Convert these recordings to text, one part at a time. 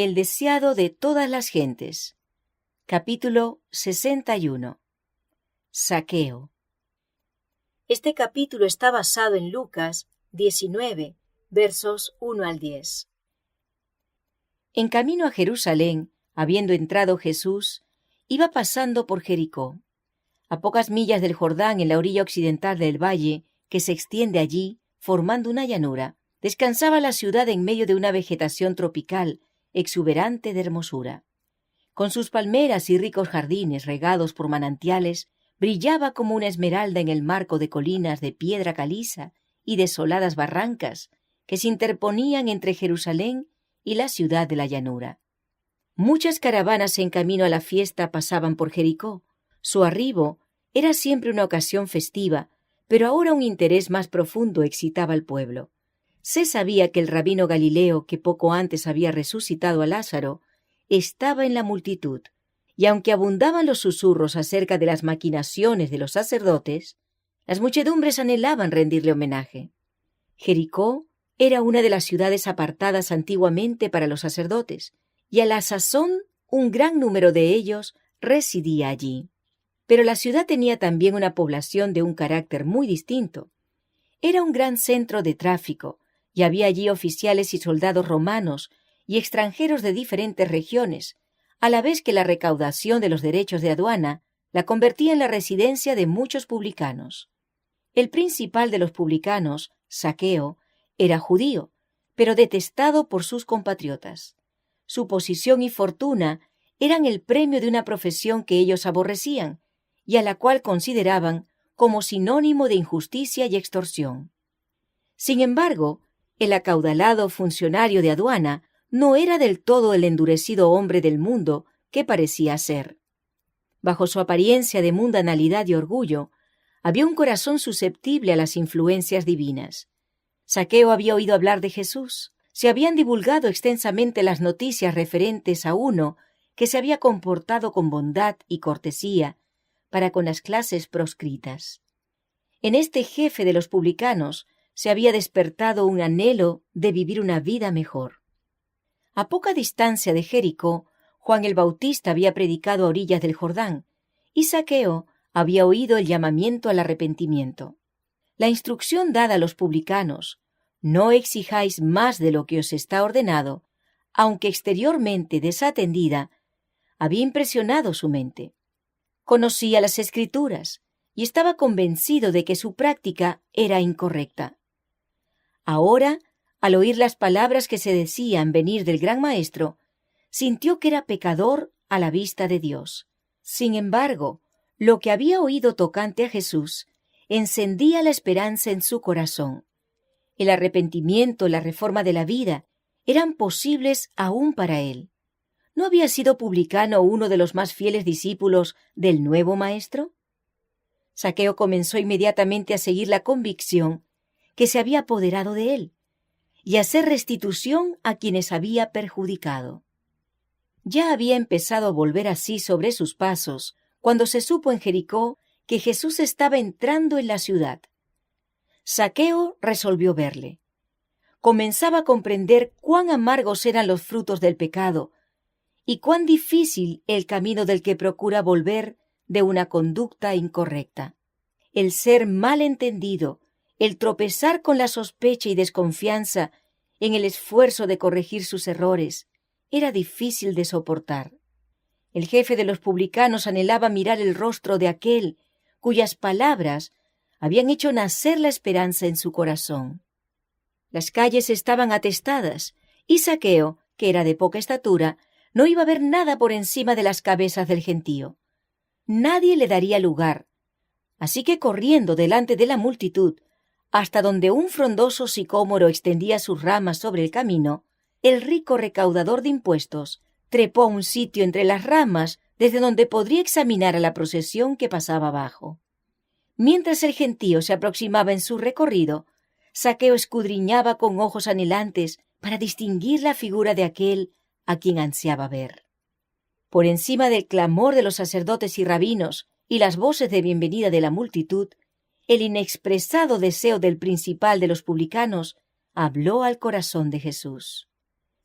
El deseado de todas las gentes. Capítulo 61. Zaqueo. Este capítulo está basado en Lucas 19, versos 1 al 10. En camino a Jerusalén, habiendo entrado Jesús, iba pasando por Jericó. A pocas millas del Jordán, en la orilla occidental del valle, que se extiende allí, formando una llanura, descansaba la ciudad en medio de una vegetación tropical, exuberante de hermosura. Con sus palmeras y ricos jardines regados por manantiales, brillaba como una esmeralda en el marco de colinas de piedra caliza y desoladas barrancas que se interponían entre Jerusalén y la ciudad de la llanura. Muchas caravanas en camino a la fiesta pasaban por Jericó. Su arribo era siempre una ocasión festiva, pero ahora un interés más profundo excitaba al pueblo. Se sabía que el rabino Galileo, que poco antes había resucitado a Lázaro, estaba en la multitud, y aunque abundaban los susurros acerca de las maquinaciones de los sacerdotes, las muchedumbres anhelaban rendirle homenaje. Jericó era una de las ciudades apartadas antiguamente para los sacerdotes, y a la sazón un gran número de ellos residía allí. Pero la ciudad tenía también una población de un carácter muy distinto. Era un gran centro de tráfico, y había allí oficiales y soldados romanos y extranjeros de diferentes regiones, a la vez que la recaudación de los derechos de aduana la convertía en la residencia de muchos publicanos. El principal de los publicanos, Zaqueo, era judío, pero detestado por sus compatriotas. Su posición y fortuna eran el premio de una profesión que ellos aborrecían y a la cual consideraban como sinónimo de injusticia y extorsión. Sin embargo, el acaudalado funcionario de aduana no era del todo el endurecido hombre del mundo que parecía ser. Bajo su apariencia de mundanalidad y orgullo, había un corazón susceptible a las influencias divinas. Zaqueo había oído hablar de Jesús. Se habían divulgado extensamente las noticias referentes a uno que se había comportado con bondad y cortesía para con las clases proscritas. En este jefe de los publicanos se había despertado un anhelo de vivir una vida mejor. A poca distancia de Jericó, Juan el Bautista había predicado a orillas del Jordán, y Zaqueo había oído el llamamiento al arrepentimiento. La instrucción dada a los publicanos, no exijáis más de lo que os está ordenado, aunque exteriormente desatendida, había impresionado su mente. Conocía las Escrituras y estaba convencido de que su práctica era incorrecta. Ahora, al oír las palabras que se decían venir del gran maestro, sintió que era pecador a la vista de Dios. Sin embargo, lo que había oído tocante a Jesús encendía la esperanza en su corazón. El arrepentimiento y la reforma de la vida eran posibles aún para él. ¿No había sido publicano uno de los más fieles discípulos del nuevo maestro? Zaqueo comenzó inmediatamente a seguir la convicción que se había apoderado de él y a hacer restitución a quienes había perjudicado. Ya había empezado a volver así sobre sus pasos cuando se supo en Jericó que Jesús estaba entrando en la ciudad. Zaqueo resolvió verle. Comenzaba a comprender cuán amargos eran los frutos del pecado y cuán difícil el camino del que procura volver de una conducta incorrecta. El ser mal entendido, el tropezar con la sospecha y desconfianza en el esfuerzo de corregir sus errores, era difícil de soportar. El jefe de los publicanos anhelaba mirar el rostro de aquel cuyas palabras habían hecho nacer la esperanza en su corazón. Las calles estaban atestadas, y Zaqueo, que era de poca estatura, no iba a ver nada por encima de las cabezas del gentío. Nadie le daría lugar, así que corriendo delante de la multitud, hasta donde un frondoso sicómoro extendía sus ramas sobre el camino, el rico recaudador de impuestos trepó a un sitio entre las ramas desde donde podría examinar a la procesión que pasaba abajo. Mientras el gentío se aproximaba en su recorrido, Zaqueo escudriñaba con ojos anhelantes para distinguir la figura de aquel a quien ansiaba ver. Por encima del clamor de los sacerdotes y rabinos y las voces de bienvenida de la multitud, el inexpresado deseo del principal de los publicanos habló al corazón de Jesús.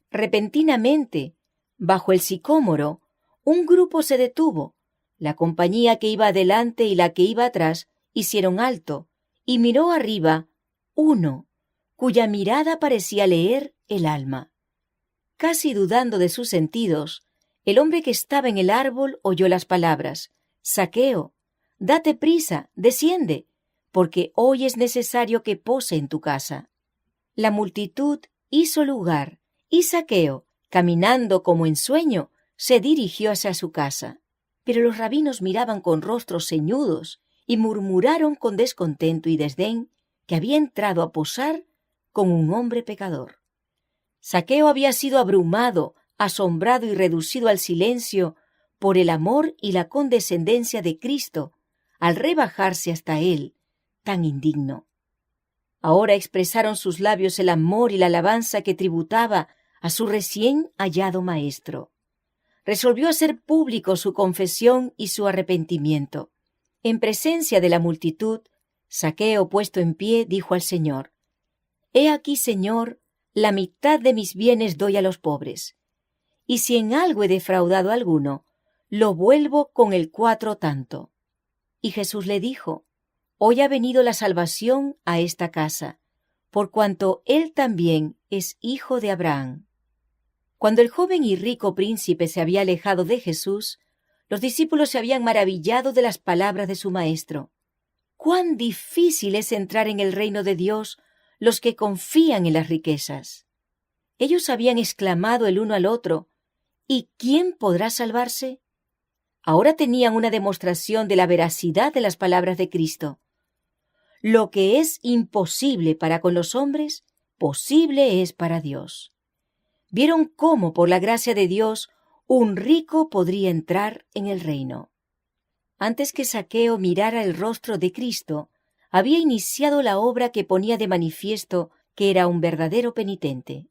Repentinamente, Bajo el sicómoro, un grupo se detuvo. La compañía que iba adelante y la que iba atrás hicieron alto, y miró arriba uno, cuya mirada parecía leer el alma. Casi dudando de sus sentidos, el hombre que estaba en el árbol oyó las palabras: «Zaqueo, date prisa, desciende, porque hoy es necesario que pose en tu casa». La multitud hizo lugar, y Zaqueo, caminando como en sueño, se dirigió hacia su casa. Pero los rabinos miraban con rostros ceñudos y murmuraron con descontento y desdén que había entrado a posar con un hombre pecador. Zaqueo había sido abrumado, asombrado y reducido al silencio por el amor y la condescendencia de Cristo al rebajarse hasta él, tan indigno. Ahora expresaron sus labios el amor y la alabanza que tributaba a su recién hallado maestro. Resolvió hacer público su confesión y su arrepentimiento. En presencia de la multitud, Zaqueo, puesto en pie, dijo al Señor: «He aquí, Señor, la mitad de mis bienes doy a los pobres, y si en algo he defraudado a alguno, lo vuelvo con el 4 tanto». Y Jesús le dijo: «Hoy ha venido la salvación a esta casa, por cuanto él también es hijo de Abraham». Cuando el joven y rico príncipe se había alejado de Jesús, los discípulos se habían maravillado de las palabras de su maestro. ¡Cuán difícil es entrar en el reino de Dios los que confían en las riquezas! Ellos habían exclamado el uno al otro: «¿Y quién podrá salvarse?». Ahora tenían una demostración de la veracidad de las palabras de Cristo. Lo que es imposible para con los hombres, posible es para Dios. Vieron cómo, por la gracia de Dios, un rico podría entrar en el reino. Antes que Zaqueo mirara el rostro de Cristo, había iniciado la obra que ponía de manifiesto que era un verdadero penitente.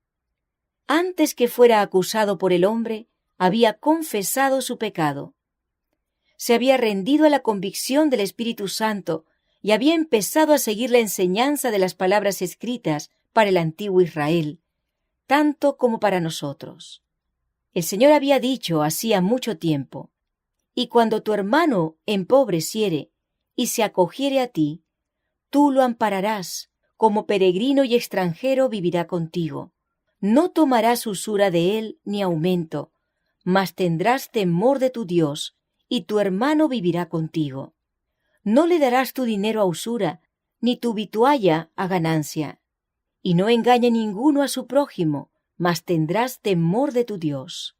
Antes que fuera acusado por el hombre, había confesado su pecado. Se había rendido a la convicción del Espíritu Santo y había empezado a seguir la enseñanza de las palabras escritas para el antiguo Israel, tanto como para nosotros. El Señor había dicho hacía mucho tiempo: «Y cuando tu hermano empobreciere y se acogiere a ti, tú lo ampararás, como peregrino y extranjero vivirá contigo. No tomarás usura de él ni aumento, mas tendrás temor de tu Dios, y tu hermano vivirá contigo. No le darás tu dinero a usura, ni tu vitualla a ganancia. Y no engañe ninguno a su prójimo, mas tendrás temor de tu Dios».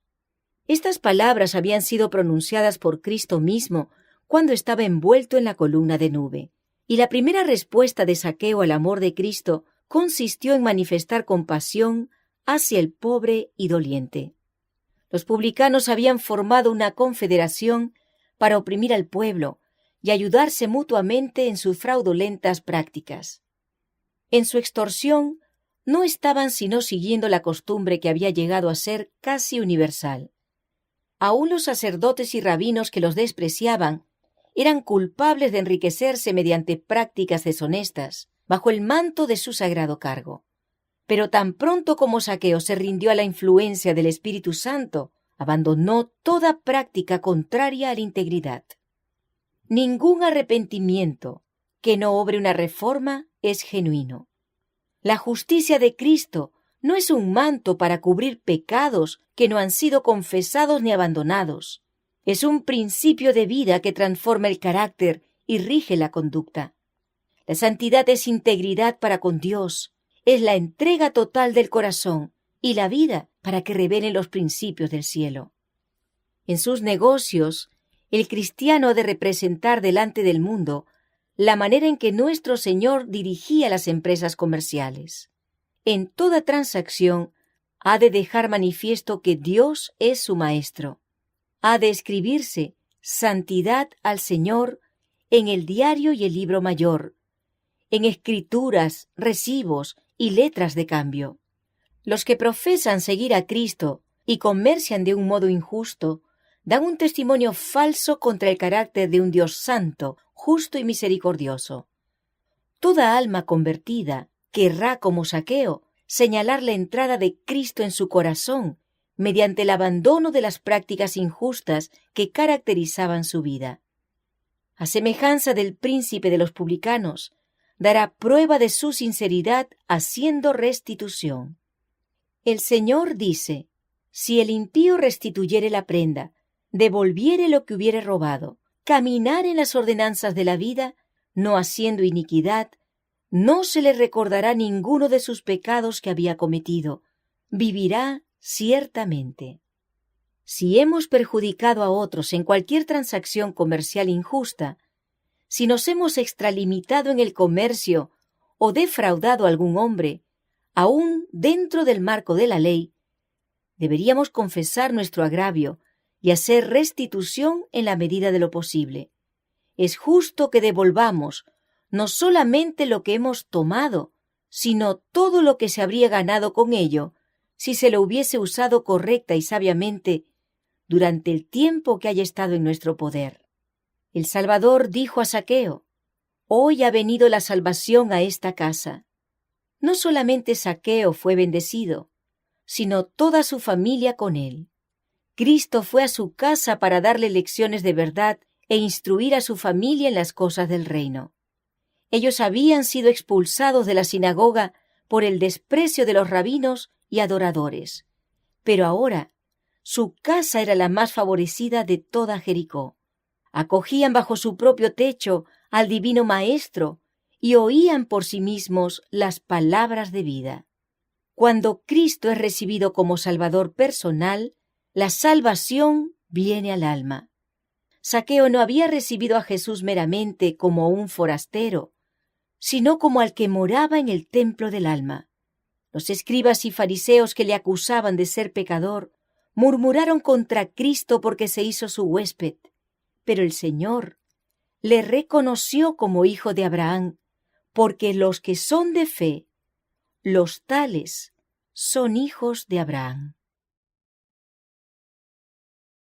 Estas palabras habían sido pronunciadas por Cristo mismo cuando estaba envuelto en la columna de nube, y la primera respuesta de Zaqueo al amor de Cristo consistió en manifestar compasión hacia el pobre y doliente. Los publicanos habían formado una confederación para oprimir al pueblo y ayudarse mutuamente en sus fraudulentas prácticas. En su extorsión no estaban sino siguiendo la costumbre que había llegado a ser casi universal. Aún los sacerdotes y rabinos que los despreciaban eran culpables de enriquecerse mediante prácticas deshonestas bajo el manto de su sagrado cargo. Pero tan pronto como Zaqueo se rindió a la influencia del Espíritu Santo, abandonó toda práctica contraria a la integridad. Ningún arrepentimiento que no obre una reforma es genuino. La justicia de Cristo no es un manto para cubrir pecados que no han sido confesados ni abandonados. Es un principio de vida que transforma el carácter y rige la conducta. La santidad es integridad para con Dios, es la entrega total del corazón y la vida para que revelen los principios del cielo. En sus negocios, el cristiano ha de representar delante del mundo la manera en que nuestro Señor dirigía las empresas comerciales. En toda transacción ha de dejar manifiesto que Dios es su maestro. Ha de escribirse santidad al Señor en el diario y el libro mayor, en escrituras, recibos y letras de cambio. Los que profesan seguir a Cristo y comercian de un modo injusto, dan un testimonio falso contra el carácter de un Dios santo, justo y misericordioso. Toda alma convertida querrá, como Zaqueo, señalar la entrada de Cristo en su corazón mediante el abandono de las prácticas injustas que caracterizaban su vida. A semejanza del príncipe de los publicanos, dará prueba de su sinceridad haciendo restitución. El Señor dice: si el impío restituyere la prenda, devolviere lo que hubiere robado, caminar en las ordenanzas de la vida, no haciendo iniquidad, no se le recordará ninguno de sus pecados que había cometido, vivirá ciertamente. Si hemos perjudicado a otros en cualquier transacción comercial injusta, si nos hemos extralimitado en el comercio o defraudado a algún hombre, aún dentro del marco de la ley, deberíamos confesar nuestro agravio y hacer restitución en la medida de lo posible. Es justo que devolvamos no solamente lo que hemos tomado, sino todo lo que se habría ganado con ello si se lo hubiese usado correcta y sabiamente durante el tiempo que haya estado en nuestro poder. El Salvador dijo a Zaqueo: hoy ha venido la salvación a esta casa. No solamente Zaqueo fue bendecido, sino toda su familia con él. Cristo fue a su casa para darle lecciones de verdad e instruir a su familia en las cosas del reino. Ellos habían sido expulsados de la sinagoga por el desprecio de los rabinos y adoradores, pero ahora su casa era la más favorecida de toda Jericó. Acogían bajo su propio techo al divino Maestro y oían por sí mismos las palabras de vida. Cuando Cristo es recibido como Salvador personal, la salvación viene al alma. Zaqueo no había recibido a Jesús meramente como un forastero, sino como al que moraba en el templo del alma. Los escribas y fariseos que le acusaban de ser pecador murmuraron contra Cristo porque se hizo su huésped, pero el Señor le reconoció como hijo de Abraham, porque los que son de fe, los tales son hijos de Abraham.